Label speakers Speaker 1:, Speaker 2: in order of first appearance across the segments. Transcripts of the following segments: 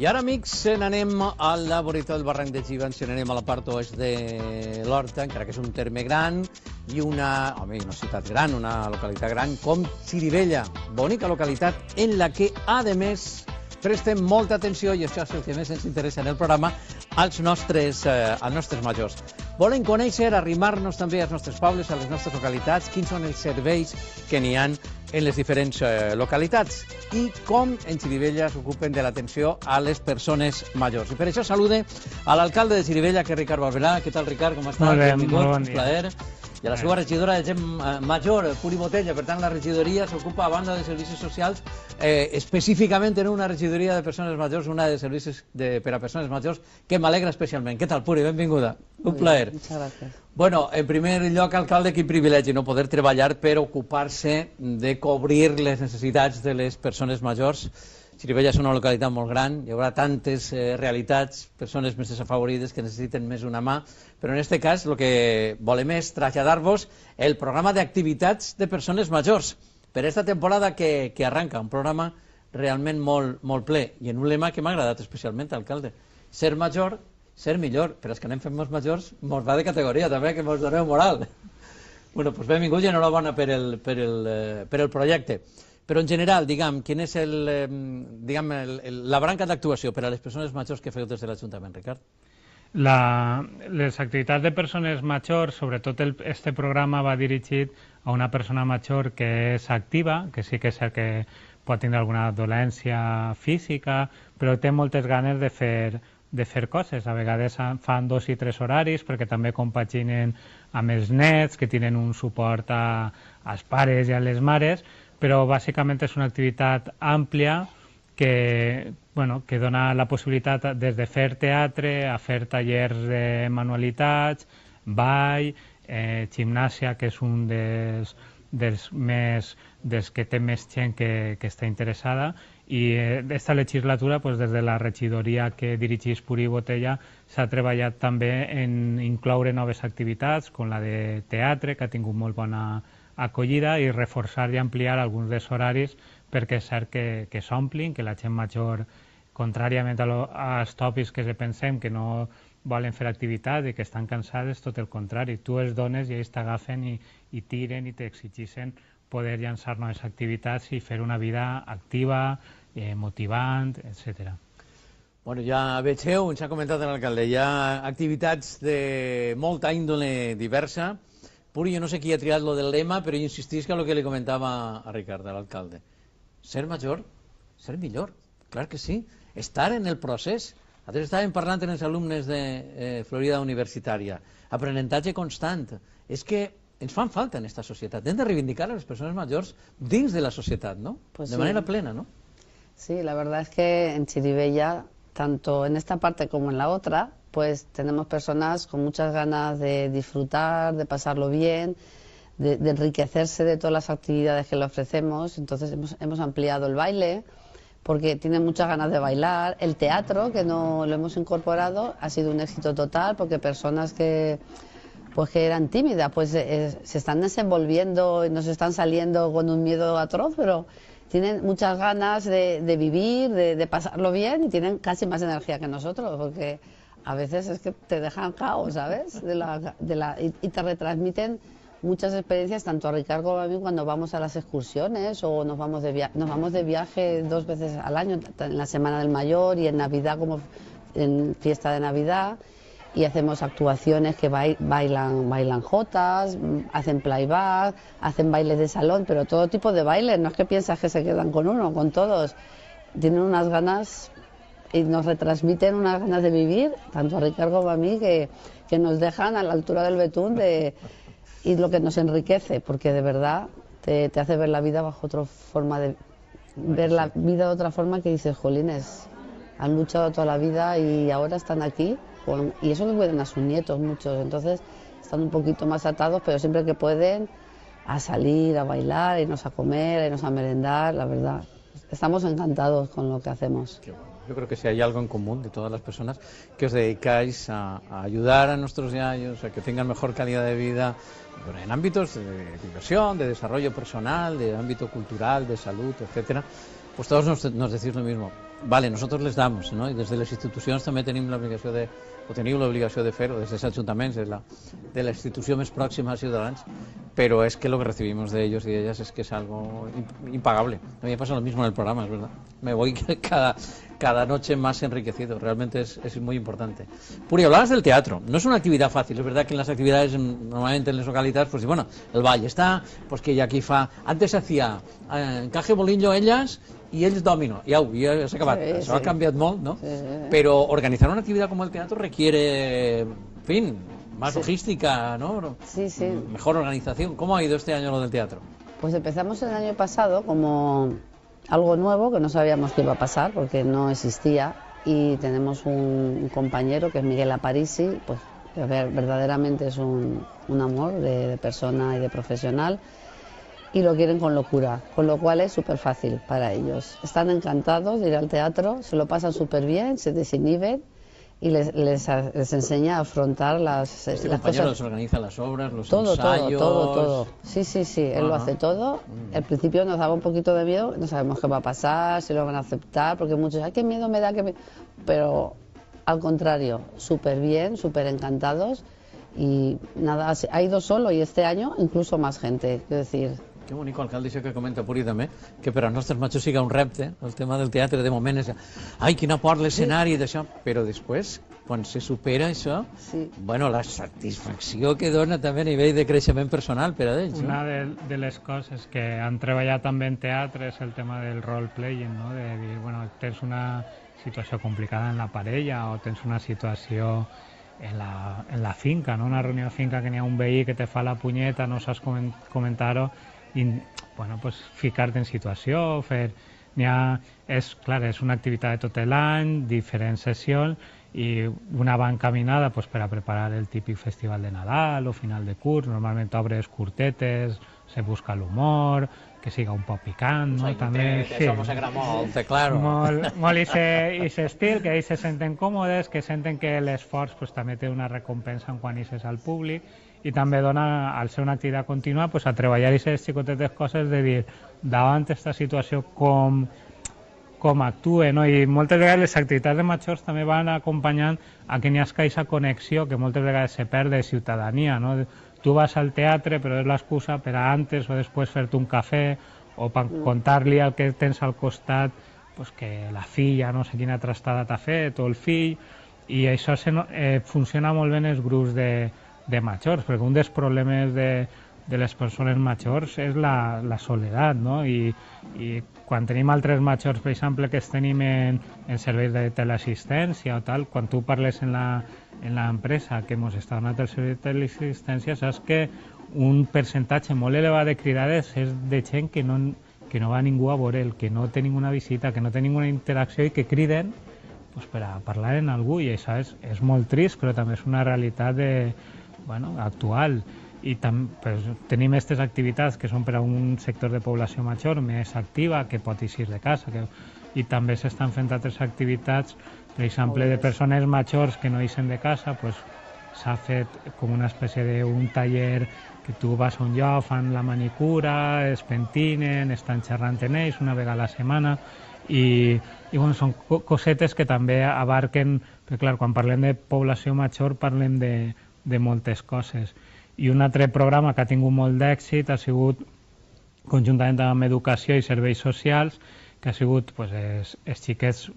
Speaker 1: I ara, amics, n'anem al laboratori del barranc de Xiva, ens n'anem a la part oest de l'Horta, encara que és un terme gran i una ciutat gran, una localitat gran, com Xirivella, bonica localitat en la que, a més, prestem molta atenció, i això és el que més ens interessa en el programa, als nostres majors. Volen conèixer, arrimar-nos també als nostres pobles, a les nostres localitats, quins són els serveis que n'hi ha en les diferents localitats i com en Xirivella s'ocupen de l'atenció a les persones majors. I per això salude a l'alcalde de Xirivella, que és Ricard Barberà. Què tal, Ricard? Com estàs?
Speaker 2: Molt bé, molt bon dia.
Speaker 1: Un plaer. I a la seva regidora de gent major, Puri Botella. Per tant, la regidoria s'ocupa, a banda de servicis socials, específicament en una regidoria de persones majors, una de servicis per a persones majors, que m'alegra especialment. Què tal, Puri? Benvinguda. Un plaer.
Speaker 3: Muchas gracias.
Speaker 1: Bueno, en primer lloc, alcalde, quin privilegi, no? Poder treballar per ocupar-se de cobrir les necessitats de les persones majors. Xirivella és una localitat molt gran, hi haurà tantes realitats, persones més desafavorides que necessiten més una mà, però en aquest cas el que volem és traslladar-vos el programa d'activitats de persones majors per aquesta temporada que arranca, un programa realment molt ple, i en un lema que m'ha agradat especialment, alcalde: ser major, ser millor. Per als que anem fent molts majors, mos va de categoria també, que mos doneu moral. Bueno, doncs benvinguts i enhorabona per el projecte. Però en general, diguem, quin és la branca d'actuació per a les persones majors que feu des de l'Ajuntament, Ricard?
Speaker 2: Les activitats de persones majors, sobretot este programa va dirigit a una persona major que és activa, que sí que és cert que pot tenir alguna dolència física, però té moltes ganes de fer coses. A vegades fan 2 i 3 horaris perquè també compaginen amb els nets, que tenen un suport als pares i a les mares, però bàsicament és una activitat àmplia que dona la possibilitat des de fer teatre a fer tallers de manualitats, ball, gimnàsia, que és un dels que té més gent que està interessada, i aquesta legislatura, des de la regidoria que dirigeix Puri Botella, s'ha treballat també en incloure noves activitats, com la de teatre, que ha tingut molt bona acollida, i reforçar i ampliar alguns dels horaris perquè és cert que s'omplin, que la gent major, contràriament als tòpics que pensem que no volen fer activitat i que estan cansades, tot el contrari. Tu els dones i ells t'agafen i tiren i t'exigeixen poder llançar noves activitats i fer una vida activa, motivant, etc.
Speaker 1: Bueno, ja vegeu, ens ha comentat l'alcalde, hi ha activitats de molta índole diversa. Puri, jo no sé qui ha triat lo del lema, però insistís que el que li comentava a Ricard, a l'alcalde. Ser major, ser millor, clar que sí. Estar en el procés. Nosaltres estàvem parlant amb els alumnes de Florida Universitària. Aprenentatge constant. És que ens fan falta en esta societat. Hem de reivindicar a les persones majors dins de la societat, ¿no? Pues de manera plena, ¿no?
Speaker 3: Sí, la verdad es que en Xirivella, tanto en esta parte como en la otra, pues tenemos personas con muchas ganas de disfrutar, de pasarlo bien, de enriquecerse de todas las actividades que le ofrecemos. Entonces hemos ampliado el baile, porque tienen muchas ganas de bailar. El teatro, que no lo hemos incorporado, ha sido un éxito total, porque personas que eran tímidas, pues se están desenvolviendo y nos están saliendo con un miedo atroz, pero tienen muchas ganas de vivir, de pasarlo bien, y tienen casi más energía que nosotros, porque a veces es que te dejan caos, ¿sabes? Y te retransmiten muchas experiencias, tanto a Ricardo como a mí, cuando vamos a las excursiones o nos vamos de viaje 2 veces al año, en la Semana del Mayor y en Navidad, como en fiesta de Navidad, y hacemos actuaciones que bailan jotas, hacen playback, hacen bailes de salón, pero todo tipo de bailes. No es que piensas que se quedan con uno, con todos. Tienen unas ganas y nos retransmiten unas ganas de vivir, tanto a Ricardo como a mí, que nos dejan a la altura del betún, y lo que nos enriquece, porque de verdad te hace ver la vida bajo otra forma, ver la vida de otra forma, que dices, jolines, han luchado toda la vida y ahora están aquí, y eso que cuidan a sus nietos muchos, entonces están un poquito más atados, pero siempre que pueden, a salir, a bailar, irnos a comer, a irnos a merendar. La verdad, estamos encantados con lo que hacemos.
Speaker 1: Yo creo que si hay algo en común de todas las personas, que os dedicáis a ayudar a nuestros yayos a que tengan mejor calidad de vida, en ámbitos de diversión, de desarrollo personal, de ámbito cultural, de salud, etcétera. Pues todos nos decís lo mismo. Vale, nosotros les damos, ¿no? Y desde les institucions també tenim l'obligació de, o teniu l'obligació de fer-ho, des dels ajuntaments, de la institució més pròxima als ciutadans, pero es que lo que recibimos de ellos y de ellas es que es algo impagable. A mí me pasa lo mismo en el programa, es verdad. Me voy cada noche más enriquecido, realmente es muy importante. Puri, hablabas del teatro, no es una actividad fácil, es verdad que en las actividades, normalmente en las localidades, pues bueno, el ball está, pues que ella aquí fa... Antes hacía encaje bolillo ellas y ells domino, ja s'ha acabat, això ha canviat molt, ¿no? Pero organizar una actividad como el teatro requiere, en fin, más logística, ¿no?
Speaker 3: Sí.
Speaker 1: Mejor organización. ¿Cómo ha ido este año lo del teatro?
Speaker 3: Pues empezamos el año pasado como algo nuevo que no sabíamos que iba a pasar porque no existía, y tenemos un compañero que es Miguel Aparici, pues que verdaderamente es un amor de persona y de profesional, y lo quieren con locura, con lo cual es súper fácil para ellos. Están encantados de ir al teatro, se lo pasan súper bien, se desinhiben y les enseña a afrontar las
Speaker 1: compañero
Speaker 3: cosas.
Speaker 1: les organiza las obras, los
Speaker 3: todo,
Speaker 1: ensayos...
Speaker 3: Todo. Sí, él lo hace todo. Al principio nos daba un poquito de miedo, no sabemos qué va a pasar, si lo van a aceptar, porque muchos, ay, qué miedo me da, pero al contrario, súper bien, súper encantados, y nada, ha ido solo, y este año incluso más gente, quiero decir...
Speaker 1: Que bonic, alcalde, això que comenta Puri també, que per als nostres matxos siga un repte, el tema del teatre de moment és, ai, quina por l'escenari d'això, però després, quan se supera això, bueno, la satisfacció que dona també a nivell de creixement personal per a ells.
Speaker 2: Una de les coses que han treballat també en teatre és el tema del role-playing, no? De dir, bueno, tens una situació complicada en la parella o tens una situació en la finca, no? Una reunió de finca que n'hi ha un veí que te fa la punyeta, no saps comentar-ho, i bueno, pues, ficar-te en situació, fer... És una activitat de tot l'any, diferents sessions, i una va encaminada pues, per a preparar el típic festival de Nadal o final de curs, normalment obres curtetes, se busca l'humor, que siga un poc picant, no? També,
Speaker 1: sí. Això mos agrada molt, claro.
Speaker 2: Molt i s'estil, que ells se senten còmodes, que senten que l'esforç pues, també té una recompensa quan ixes al públic, i també dona, al ser una activitat contínua, pues, a treballar aquestes xicotetes coses de dir, davant aquesta situació com actue, no? I moltes vegades les activitats de majors també van acompanyant a que n'hi hagi aquesta connexió que moltes vegades se perd de ciutadania, no? Tu vas al teatre però és l'excusa per a antes o després fer-te un cafè o per contar-li al que tens al costat pues, que la filla no sé quina trastada t'ha fet o el fill, i això funciona molt bé en els grups de majors, perquè un dels problemes de les persones majors és la soledat, no? I quan tenim altres majors, per exemple, que tenim en serveis de teleassistència o tal, quan tu parles en l'empresa que ens està donant el servei de teleassistència, saps que un percentatge molt elevat de cridades és de gent que no va ningú a veure'l, que no té ninguna visita, que no té ninguna interacció i que criden pues, per a parlar amb algú, i això és molt trist, però també és una realitat actual. I pues, tenim aquestes activitats que són per a un sector de població major més activa, que pot eixir de casa, i també s'estan fent altres activitats, per exemple, de persones majors que no eixen de casa, pues, s'ha fet com una espècie d'un taller que tu vas a un lloc, fan la manicura, es pentinen, estan xerrant en ells una vegada a la setmana, i bueno, són cosetes que també abarquen, perquè clar, quan parlem de població major parlem de moltes coses. I un altre programa que ha tingut molt d'èxit ha sigut, conjuntament amb Educació i Serveis Socials, que ha sigut pues, els xiquets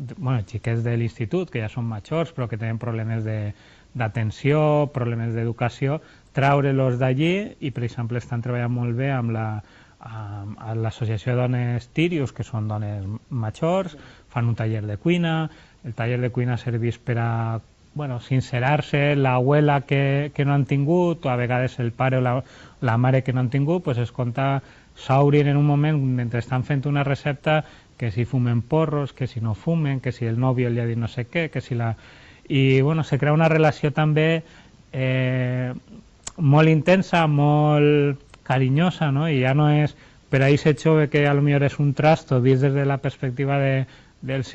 Speaker 2: de l'institut, que ja són majors, però que tenen problemes d'atenció, problemes d'educació, treure-los d'allí, i per exemple estan treballant molt bé amb l'associació de dones Tirius, que són dones majors, fan un taller de cuina, el taller de cuina serveix per a sincerar-se, l'abuela que no han tingut, o a vegades el pare o la mare que no han tingut, pues es compta s'obrin en un moment mentre estan fent una recepta, que si fumen porros, que si no fumen, que si el nòvio li ha dit no sé què, que si la... I bueno, se crea una relació també molt intensa, molt carinyosa, no? I ja no és per a aquest jove que potser és un trasto vist des de la perspectiva dels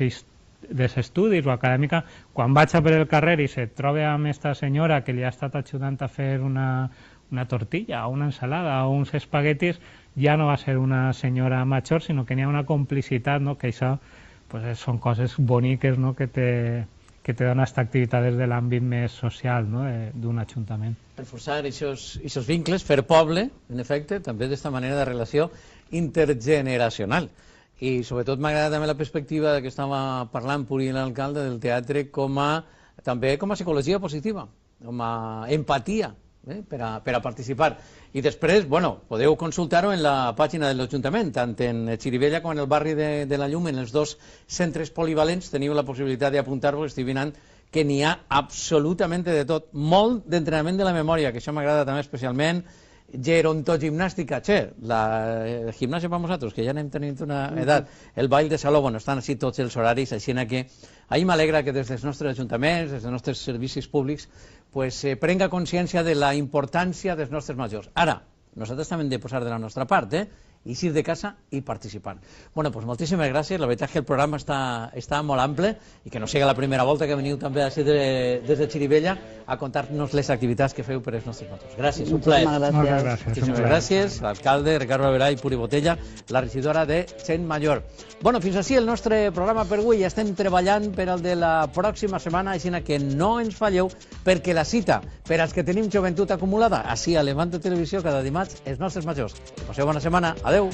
Speaker 2: estudis o acadèmica, quan vaig a per el carrer i se troba amb aquesta senyora que li ha estat ajudant a fer una tortilla o una ensalada o uns espaguetis, ja no va ser una senyora major, sinó que n'hi ha una complicitat, no? Que això pues, són coses boniques, no? que te dona aquesta activitat des de l'àmbit més social, no? D'un ajuntament.
Speaker 1: Reforçar aquests vincles, fer poble, en efecte, també d'esta manera de relació intergeneracional. I sobretot m'agrada també la perspectiva que estava parlant Puri, l'alcalde, del teatre també com a psicologia positiva, com a empatia, per a participar. I després, podeu consultar-ho en la pàgina de l'Ajuntament, tant en Xirivella com en el barri de la Llum, en els dos centres polivalents, teniu la possibilitat d'apuntar-vos, estic mirant que n'hi ha absolutament de tot, molt d'entrenament de la memòria, que això m'agrada també especialment, gerontogimnàstica, la gimnàsia per nosaltres, que ja anem tenint una edat, el ball de saló, estan així tots els horaris, així que a mi m'alegra que des dels nostres ajuntaments, des dels nostres servicis públics, prenga consciència de la importància dels nostres majors. Ara, nosaltres també hem de posar de la nostra part, eixir de casa i participar. Moltíssimes gràcies, la veritat és que el programa està molt ample i que no sigui la primera volta que veniu també des de Xirivella a contar-nos les activitats que feu per als nostres majors. Gràcies, un plaer. Moltíssimes gràcies, l'alcalde Ricardo Alberà i Puri Botella, la regidora de Gent Major. Fins així el nostre programa per avui. Estem treballant per al de la pròxima setmana, així que no ens falleu, perquè la cita per als que tenim joventut acumulada, així a Levante Televisió, cada dimarts, els nostres majors. Passeu bona setmana. Adeu.